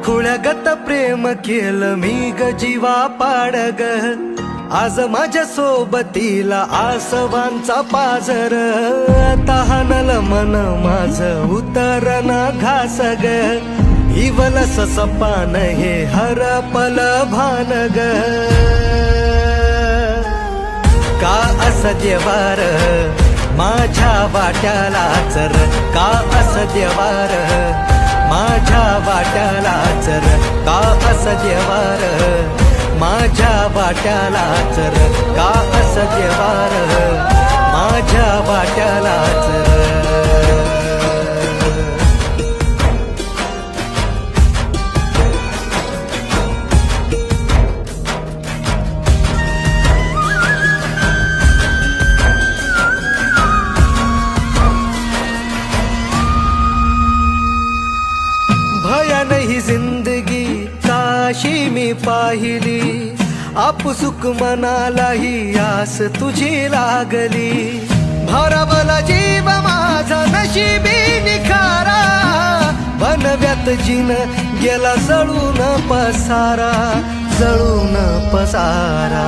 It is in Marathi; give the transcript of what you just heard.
खुळ्यागत प्रेम केलं मी ग जीवा पाडग, आज माझ्या सोबतीला आसवांचा पाझर. तहानल मन माझ उतरन घास ग, इवलस सपान हे हरपल भान ग. का अस देवार माझ्या वाट्याला चर, का अस देवार माझ्या वाट्याला चर, का अस देवार माझ्या वाट्याला चर, का अस देवार माझ्या वाट्याला चर. भयान ही जिंदगी काशी मी पाहिली, आपसुक मनालाही आस तुझी लागली. भारावला जीव माझा नशिबी निखारा, बनव्यात जीन गेला जळून पसारा, जळून पसारा.